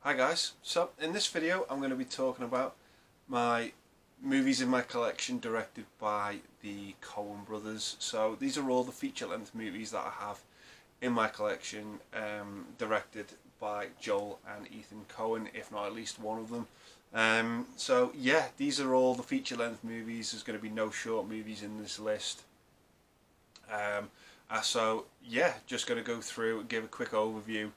Hi guys, so in this video I'm going to be talking about my movies in my collection directed by the Coen brothers. So these are all the feature-length movies that I have in my collection, directed by Joel and Ethan Coen, if not at least one of them. So yeah, these are all the feature-length movies. There's going to be no short movies in this list. So yeah, just going to go through and give a quick overview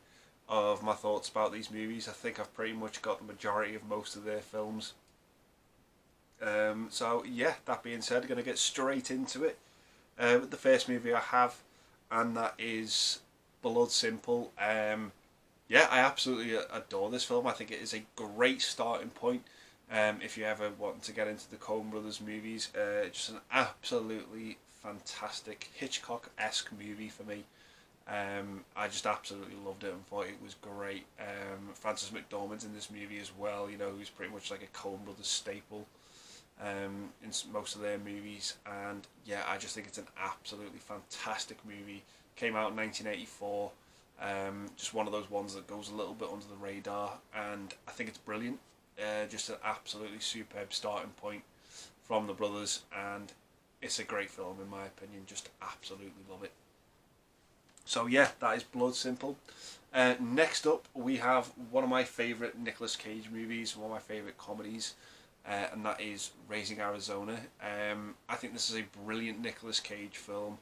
of my thoughts about these movies. I think I've pretty much got the majority of most of their films. So yeah, that being said, I'm going to get straight into it with the first movie I have, and that is Blood Simple. Yeah, I absolutely adore this film. I think it is a great starting point if you ever want to get into the Coen brothers movies. Just an absolutely fantastic Hitchcock-esque movie for me. I just absolutely loved it and thought it was great. Frances McDormand's in this movie as well, you know, who's pretty much like a Coen brothers staple in most of their movies. And yeah, I just think it's an absolutely fantastic movie. Came out in 1984. Just one of those ones that goes a little bit under the radar, and I think it's brilliant. Just an absolutely superb starting point from the brothers, and it's a great film in my opinion. Just absolutely love it. So yeah, that is Blood Simple. Next up, we have one of my favourite Nicolas Cage movies, one of my favourite comedies, and that is Raising Arizona. I think this is a brilliant Nicolas Cage film.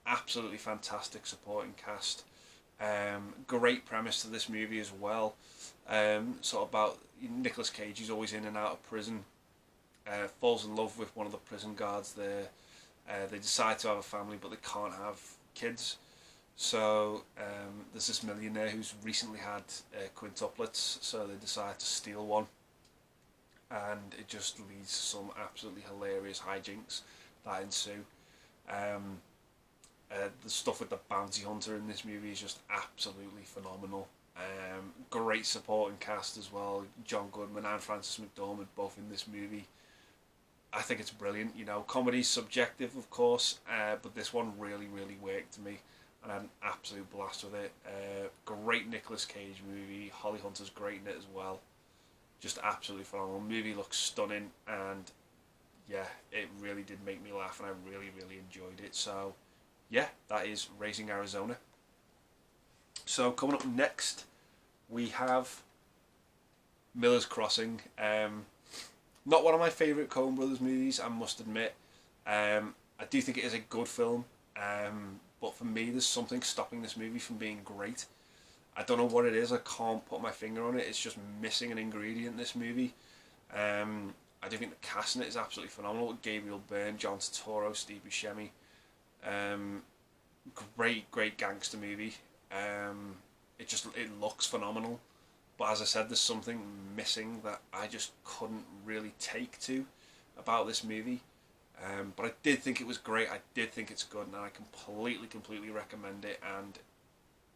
Absolutely fantastic supporting cast. Great premise to this movie as well. Sort of about Nicolas Cage, he's always in and out of prison. Falls in love with one of the prison guards there. They decide to have a family, but they can't have kids. So there's this millionaire who's recently had quintuplets, so they decide to steal one, and it just leads to some absolutely hilarious hijinks that ensue. The stuff with the bounty hunter in this movie is just absolutely phenomenal. Great supporting cast as well. John Goodman and Frances McDormand both in this movie. I think it's brilliant. You know, comedy's subjective, of course, but this one really worked to me, and I had an absolute blast with it. Great Nicolas Cage movie. Holly Hunter's great in it as well. Just absolutely phenomenal. The movie looks stunning, and yeah, it really did make me laugh, and I really enjoyed it. So yeah, that is Raising Arizona. So coming up next, we have Miller's Crossing. Not one of my favourite Coen brothers movies, I must admit. I do think it is a good film. But for me, there's something stopping this movie from being great. I don't know what it is. I can't put my finger on it. It's just missing an ingredient in this movie. I do think the cast in it is absolutely phenomenal. Gabriel Byrne, John Turturro, Steve Buscemi. Great gangster movie. It looks phenomenal. But as I said, there's something missing that I just couldn't really take to about this movie. But I did think it was great. I did think it's good, and I completely recommend it. And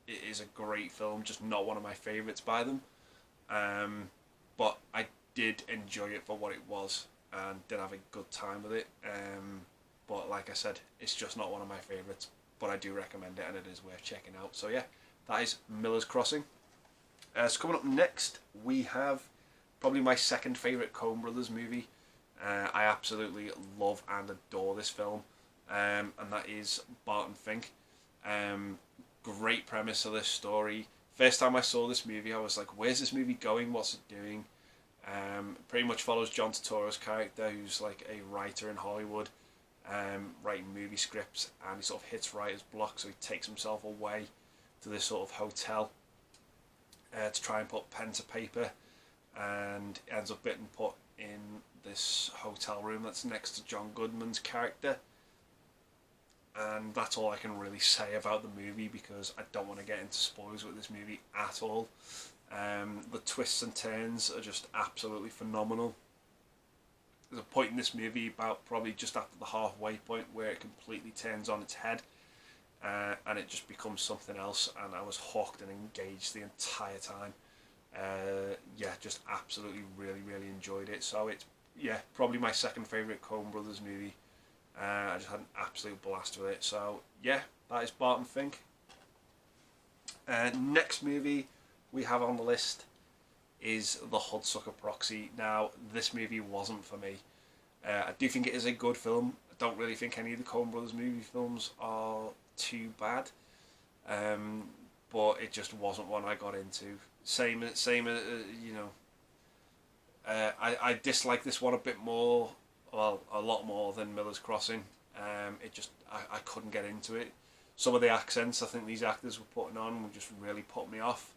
it is a great film, just not one of my favourites by them. But I did enjoy it for what it was, and did have a good time with it. But like I said, it's just not one of my favourites. But I do recommend it, and it is worth checking out. So yeah, that is Miller's Crossing. So coming up next, we have probably my second favourite Coen brothers movie. I absolutely love and adore this film, and that is Barton Fink. Great premise of this story. First time I saw this movie, I was like, where's this movie going? What's it doing? Pretty much follows John Turturro's character, who's like a writer in Hollywood, writing movie scripts, and he sort of hits writer's block, so he takes himself away to this sort of hotel to try and put pen to paper, and ends up getting put in this hotel room that's next to John Goodman's character. And that's all I can really say about the movie, because I don't want to get into spoilers with this movie at all. The twists and turns are just absolutely phenomenal. There's a point in this movie, about probably just after the halfway point, where it completely turns on its head, and it just becomes something else, and I was hooked and engaged the entire time. Yeah, just absolutely really enjoyed it. So it's, yeah, probably my second favourite Coen brothers movie. I just had an absolute blast with it. So yeah, that is Barton Fink. Next movie we have on the list is The Hudsucker Proxy. Now, this movie wasn't for me. I do think it is a good film. I don't really think any of the Coen Brothers movie films are too bad, but it just wasn't one I got into. Same you know. I dislike this one a bit more, well, a lot more than Miller's Crossing. I couldn't get into it. Some of the accents I think these actors were putting on would just really put me off.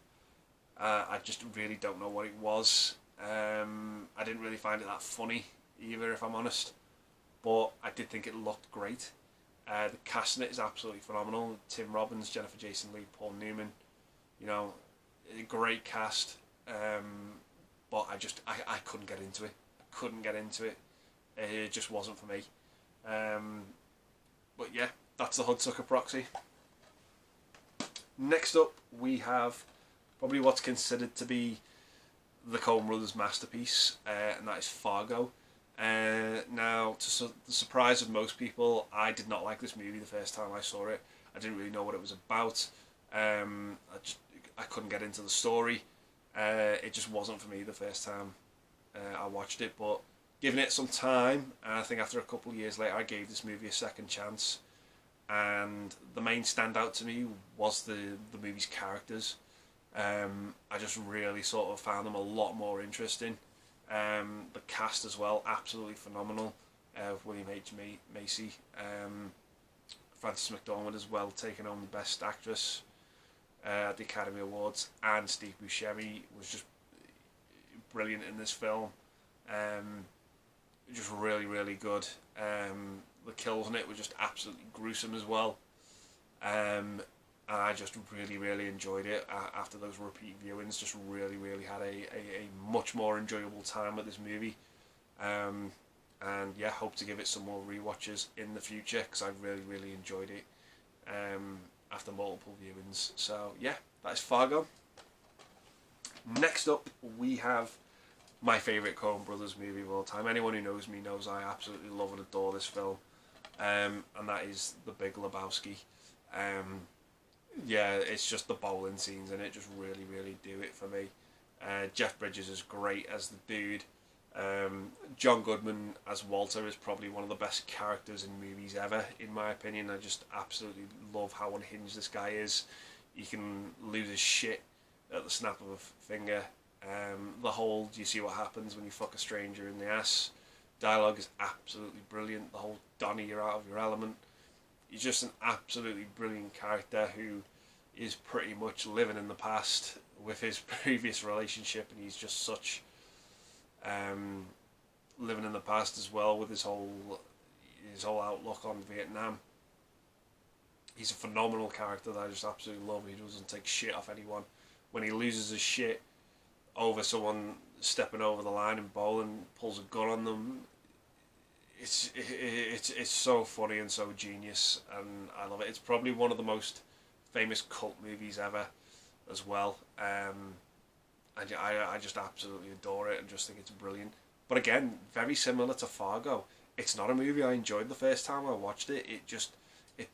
I just really don't know what it was. I didn't really find it that funny either, if I'm honest. But I did think it looked great. The cast in it is absolutely phenomenal. Tim Robbins, Jennifer Jason Leigh, Paul Newman. You know, a great cast. But I couldn't get into it. I couldn't get into it. It just wasn't for me. But yeah, that's The Hudsucker Proxy. Next up, we have probably what's considered to be the Coen Brothers' masterpiece, and that is Fargo. Now, to the surprise of most people, I did not like this movie the first time I saw it. I didn't really know what it was about. I couldn't get into the story. It just wasn't for me the first time I watched it. But giving it some time, and I think after a couple of years later, I gave this movie a second chance. And the main standout to me was the movie's characters. I just really sort of found them a lot more interesting. The cast as well, absolutely phenomenal. William H. Macy, Frances McDormand as well, taking home the Best Actress at the Academy Awards, and Steve Buscemi was just brilliant in this film. Just really, really good. The kills in it were just absolutely gruesome as well. And I just really, really enjoyed it after those repeat viewings. Just really, really had a much more enjoyable time with this movie. And yeah, hope to give it some more rewatches in the future, because I really, really enjoyed it after multiple viewings. So yeah, that's Fargo. Next up, we have my favourite Coen Brothers movie of all time. Anyone who knows me knows I absolutely love and adore this film. And that is The Big Lebowski. Yeah, it's just the bowling scenes in it just really, really do it for me. Jeff Bridges is great as the dude. John Goodman as Walter is probably one of the best characters in movies ever, in my opinion. I just absolutely love how unhinged this guy is. He can lose his shit at the snap of a finger. The whole "do you see what happens when you fuck a stranger in the ass" dialogue is absolutely brilliant. The whole "Donnie, you're out of your element." He's just an absolutely brilliant character who is pretty much living in the past with his previous relationship, and he's just such living in the past as well with his whole outlook on Vietnam. He's a phenomenal character that I just absolutely love. He doesn't take shit off anyone. When he loses his shit over someone stepping over the line in bowling, pulls a gun on them, it's so funny and so genius, and I love it. It's probably one of the most famous cult movies ever as well. I just absolutely adore it and just think it's brilliant. But again, very similar to Fargo. It's not a movie I enjoyed the first time I watched it.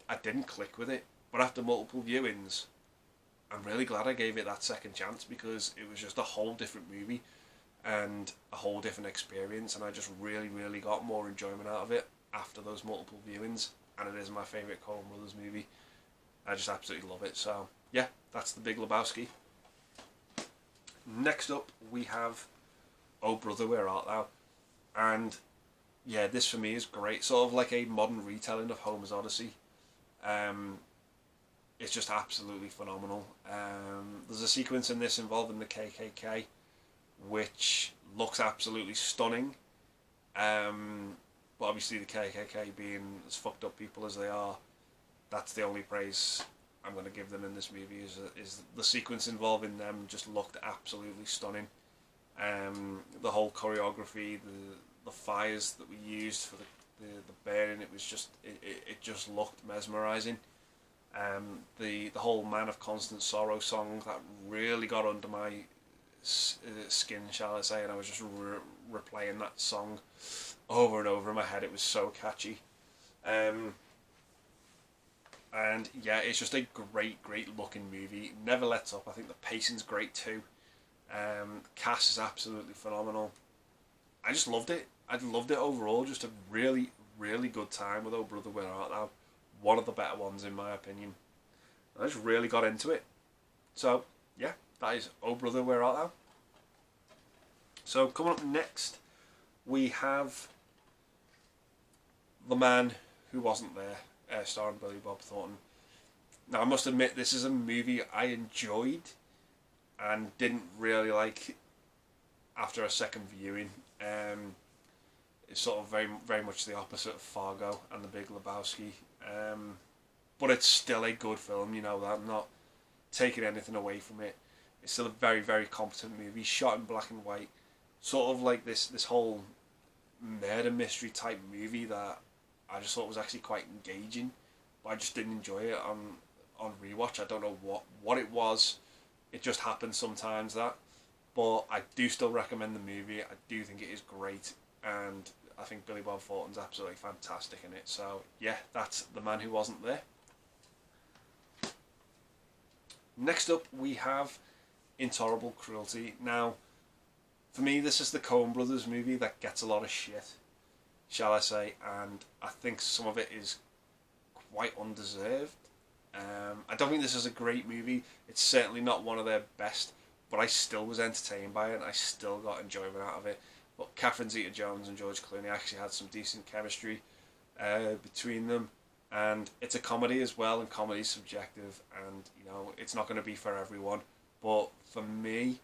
I didn't click with it. But after multiple viewings, I'm really glad I gave it that second chance, because it was just a whole different movie and a whole different experience, and I just really, really got more enjoyment out of it after those multiple viewings, and it is my favourite Coen Brothers movie. I just absolutely love it. So yeah, that's The Big Lebowski. Next up, we have Oh Brother, Where Art Thou? And yeah, this for me is great. Sort of like a modern retelling of Homer's Odyssey. It's just absolutely phenomenal. There's a sequence in this involving the KKK, which looks absolutely stunning. But obviously the KKK being as fucked up people as they are, that's the only praise I'm going to give them in this movie, is the sequence involving them just looked absolutely stunning. The whole choreography, the fires that we used for the burning, it was just it just looked mesmerising. The whole Man of Constant Sorrow song, that really got under my skin, shall I say, and I was just replaying that song over and over in my head. It was so catchy. And yeah, it's just a great looking movie. It never lets up. I think the pacing's great too. Cast is absolutely phenomenal. I just loved it. I loved it overall. Just a really, really good time with Oh Brother Where Art Thou. One of the better ones in my opinion. I just really got into it. So yeah, that is Oh Brother Where Art Thou. So coming up next, we have The Man Who Wasn't There, starring Billy Bob Thornton. Now I must admit, this is a movie I enjoyed and didn't really like after a second viewing. It's sort of very much the opposite of Fargo and the Big Lebowski. But it's still a good film, you know that. I'm not taking anything away from it. It's still a very, very competent movie, shot in black and white. Sort of like this whole murder mystery type movie that I just thought was actually quite engaging, but I just didn't enjoy it on rewatch. I don't know what it was. It just happens sometimes that. But I do still recommend the movie. I do think it is great, and I think Billy Bob Thornton's absolutely fantastic in it. So yeah, that's The Man Who Wasn't There. Next up, we have Intolerable Cruelty. Now, for me, this is the Coen brothers movie that gets a lot of shit, shall I say, and I think some of it is quite undeserved. I don't think this is a great movie. It's certainly not one of their best, but I still was entertained by it and I still got enjoyment out of it. But Catherine Zeta-Jones and George Clooney actually had some decent chemistry between them, and it's a comedy as well, and comedy's subjective, and you know it's not going to be for everyone. But for me,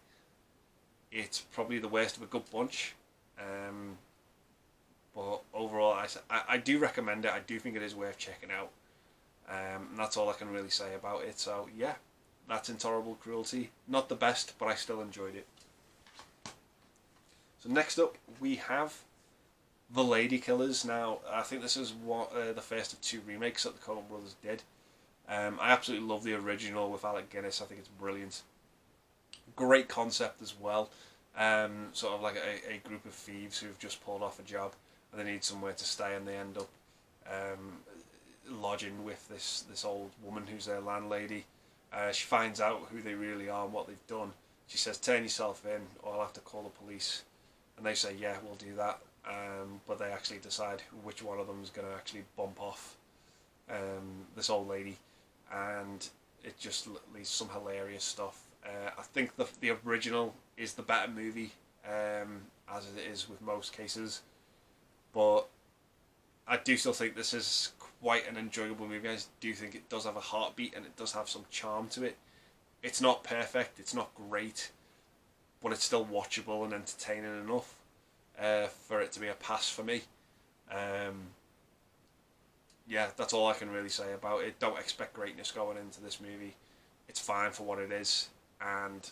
it's probably the worst of a good bunch. But overall, I do recommend it. I do think it is worth checking out. And that's all I can really say about it. So yeah, that's Intolerable Cruelty. Not the best, but I still enjoyed it. So next up, we have The Lady Killers. Now, I think this is the first of two remakes that the Coen brothers did. I absolutely love the original with Alec Guinness. I think it's brilliant. Great concept as well. Sort of like a group of thieves who've just pulled off a job and they need somewhere to stay, and they end up lodging with this old woman who's their landlady. She finds out who they really are and what they've done. She says, "Turn yourself in or I'll have to call the police." And they say, "Yeah, we'll do that." But they actually decide which one of them is going to actually bump off this old lady, and it just leads to some hilarious stuff. I think the original is the better movie, as it is with most cases, but I do still think this is quite an enjoyable movie. I do think it does have a heartbeat and it does have some charm to it. It's not perfect, it's not great, but it's still watchable and entertaining enough for it to be a pass for me. Yeah, that's all I can really say about it. Don't expect greatness going into this movie. It's fine for what it is, and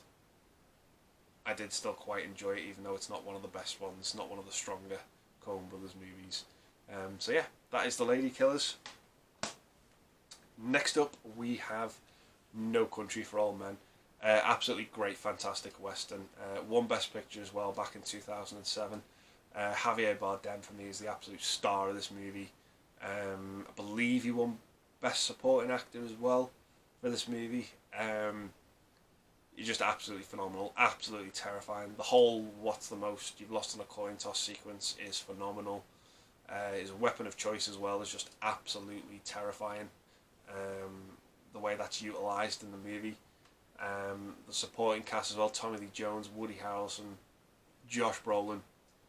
I did still quite enjoy it, even though it's not one of the best ones, not one of the stronger Coen brothers movies. So yeah, that is The Lady Killers. Next up, we have No Country for Old Men. Absolutely great, fantastic western. Won Best Picture as well back in 2007. Javier Bardem for me is the absolute star of this movie. I believe he won Best Supporting Actor as well for this movie. He's just absolutely phenomenal, absolutely terrifying. The whole "what's the most you've lost in a coin toss" sequence is phenomenal. His weapon of choice as well is just absolutely terrifying. The way that's utilised in the movie. The supporting cast as well: Tommy Lee Jones, Woody Harrelson, Josh Brolin,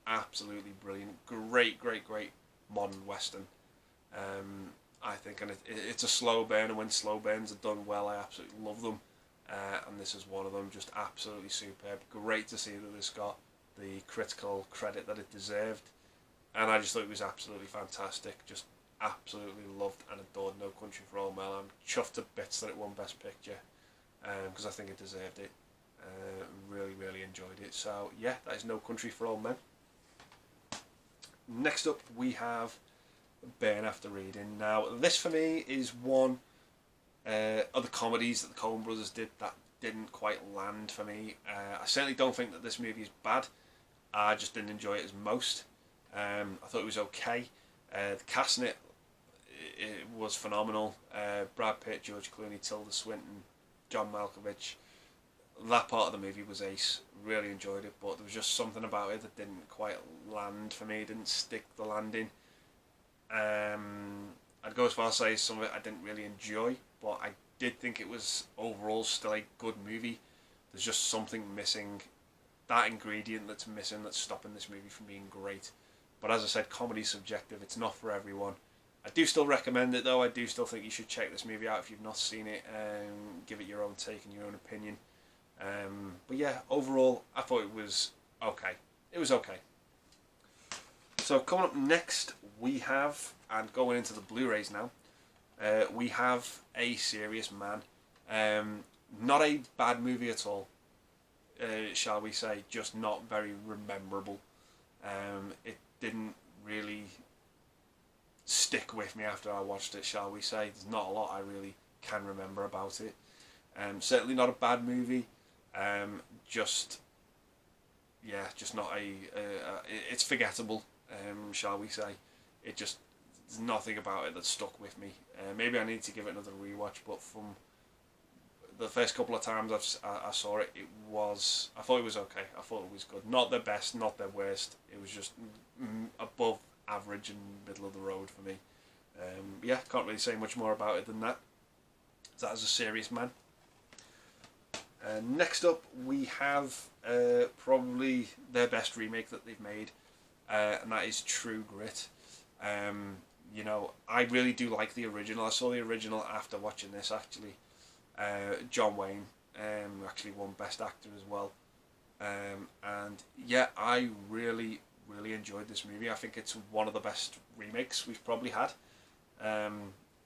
absolutely brilliant. Great modern western. I think, and it's a slow burn, and when slow burns are done well, I absolutely love them. And this is one of them, just absolutely superb. Great to see that this got the critical credit that it deserved, and I just thought it was absolutely fantastic. Just absolutely loved and adored No Country for Old Men. I'm chuffed to bits that it won Best Picture, because I think it deserved it. Really enjoyed it. So yeah, that is No Country for Old Men. Next up, we have Burn After Reading. Now, this for me is one of the comedies that the Coen brothers did that didn't quite land for me. I certainly don't think that this movie is bad. I just didn't enjoy it as most. I thought it was okay. The cast in it was phenomenal. Brad Pitt, George Clooney, Tilda Swinton, John Malkovich. That part of the movie was ace. really enjoyed it, but there was just something about it that didn't quite land for me. It didn't stick the landing. I'd go as far as say some of it I didn't really enjoy, but I did think it was overall still a good movie. There's just something missing, that ingredient that's missing, that's stopping this movie from being great. But as I said, comedy's subjective. It's not for everyone. I do still recommend it though. I do still think you should check this movie out if you've not seen it and give it your own take and your own opinion. But yeah, overall, I thought it was okay. It was okay. So coming up next, we have, and going into the Blu-rays now, we have A Serious Man. Not a bad movie at all, shall we say, just not very rememberable. It didn't really stick with me after I watched it, shall we say. There's not a lot I really can remember about it. Certainly not a bad movie. Just not it's forgettable, shall we say. It just, there's nothing about it that stuck with me. Maybe I need to give it another rewatch, but from the first couple of times I saw it, I thought it was okay. I thought it was good. Not their best, not their worst. It was just above average and middle of the road for me. Yeah, can't really say much more about it than that. That is A Serious Man. Next up, we have probably their best remake that they've made, and that is True Grit. You know, I really do like the original. I saw the original after watching this, actually. John Wayne actually won Best Actor as well. And yeah, I really enjoyed this movie. I think it's one of the best remakes we've probably had.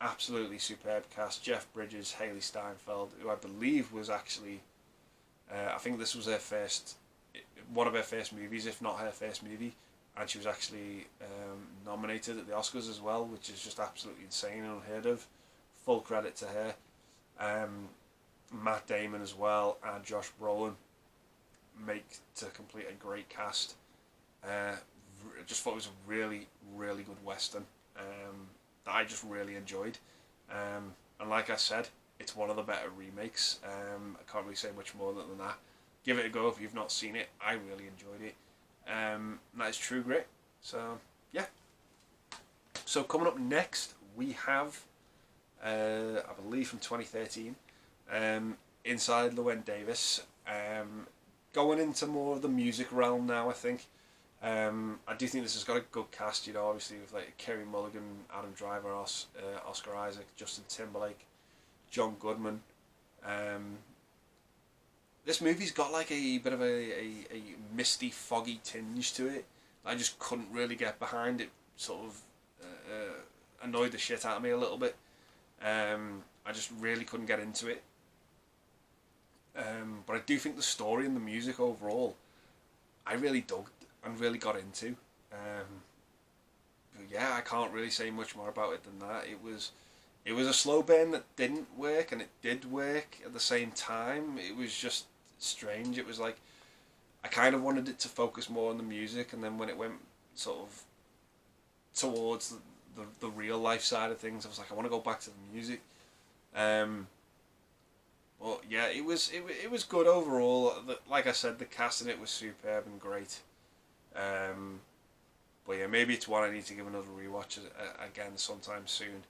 Absolutely superb cast. Jeff Bridges, Haley Steinfeld, who I believe was actually, I think this was her first, one of her first movies, if not her first movie, and she was actually nominated at the Oscars as well, which is just absolutely insane and unheard of. Full credit to her. Matt Damon as well, and Josh Brolin make to complete a great cast. I just thought it was a really good Western that I just really enjoyed. And like I said, it's one of the better remakes. I can't really say much more than that. Give it a go if you've not seen it. I really enjoyed it. And that is True Grit. So, yeah. So coming up next, we have, I believe from 2013, Inside Llewyn Davis. Going into more of the music realm now, I think. I do think this has got a good cast, you know, obviously with like Kerry Mulligan, Adam Driver, Oscar Isaac, Justin Timberlake, John Goodman. This movie's got like a bit of a misty, foggy tinge to it. I just couldn't really get behind it. Sort of annoyed the shit out of me a little bit. I just really couldn't get into it. But I do think the story and the music overall, I really dug and really got into. But yeah, I can't really say much more about it than that. It was a slow burn that didn't work, and it did work at the same time. It was just strange. It was like, I kind of wanted it to focus more on the music, and then when it went sort of towards the real life side of things, I was like, I want to go back to the music. But yeah, it was good overall. Like I said, the cast in it was superb and great. But yeah, maybe it's one I need to give another rewatch again sometime soon.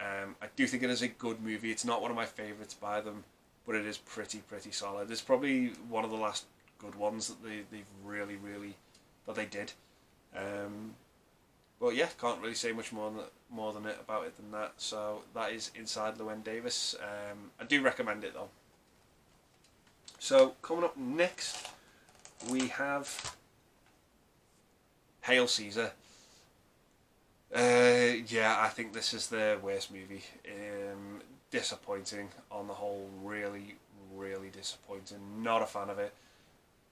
I do think it is a good movie. It's not one of my favourites by them, but it is pretty solid. It's probably one of the last good ones that they've really that they did. But yeah, can't really say much more than it about it than that. So that is Inside Llewyn Davis. I do recommend it though. So coming up next, we have Hail Caesar. Yeah, I think this is their worst movie. Disappointing on the whole. Really disappointing. Not a fan of it.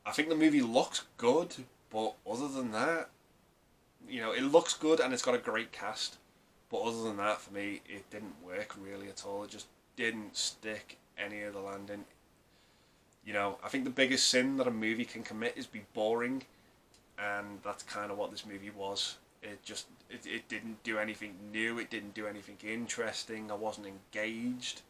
I think the movie looks good, but other than that, you know, it looks good and it's got a great cast, but other than that, for me, it didn't work really at all. It just didn't stick any of the landing. You know, I think the biggest sin that a movie can commit is be boring, and that's kind of what this movie was. It didn't do anything new. It didn't do anything interesting. I wasn't engaged.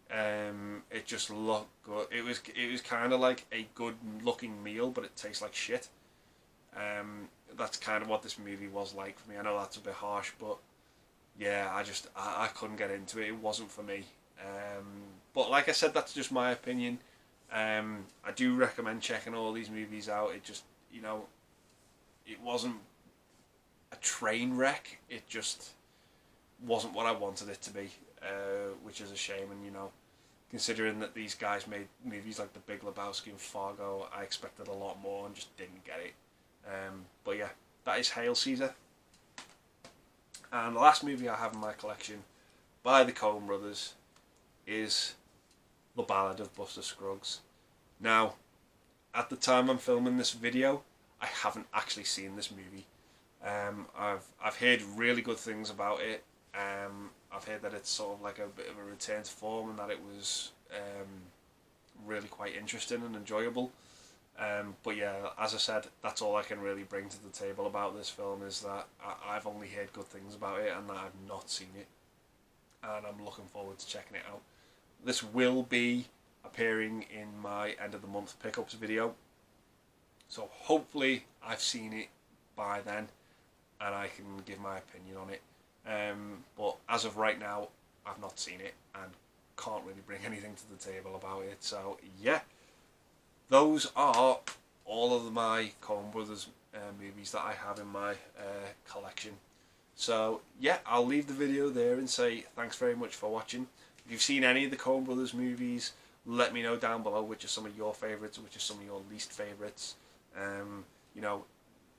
It just looked good. It was kind of like a good looking meal, but it tastes like shit. That's kind of what this movie was like for me. I know that's a bit harsh, but yeah, I couldn't get into it. It wasn't for me. But like I said, that's just my opinion. I do recommend checking all these movies out. It just, it wasn't a train wreck. It just wasn't what I wanted it to be, which is a shame. And considering that these guys made movies like The Big Lebowski and Fargo, I expected a lot more and just didn't get it. But yeah, that is Hail Caesar. And the last movie I have in my collection by the Coen brothers is The Ballad of Buster Scruggs. Now, at the time I'm filming this video, I haven't actually seen this movie. I've heard really good things about it. I've heard that it's sort of like a bit of a return to form and that it was really quite interesting and enjoyable. But yeah, as I said, that's all I can really bring to the table about this film, is that I've only heard good things about it and that I've not seen it. And I'm looking forward to checking it out. This will be appearing in my end of the month pickups video. So hopefully I've seen it by then and I can give my opinion on it. But as of right now, I've not seen it and can't really bring anything to the table about it. So yeah, those are all of my Coen Brothers movies that I have in my collection. So yeah, I'll leave the video there and say thanks very much for watching. If you've seen any of the Coen Brothers movies, let me know down below which are some of your favourites, which are some of your least favourites.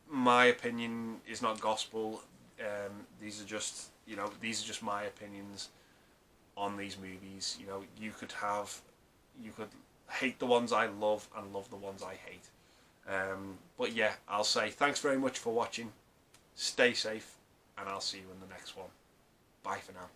My opinion is not gospel. These are just my opinions on these movies. You could hate the ones I love and love the ones I hate. But yeah, I'll say thanks very much for watching. Stay safe, and I'll see you in the next one. Bye for now.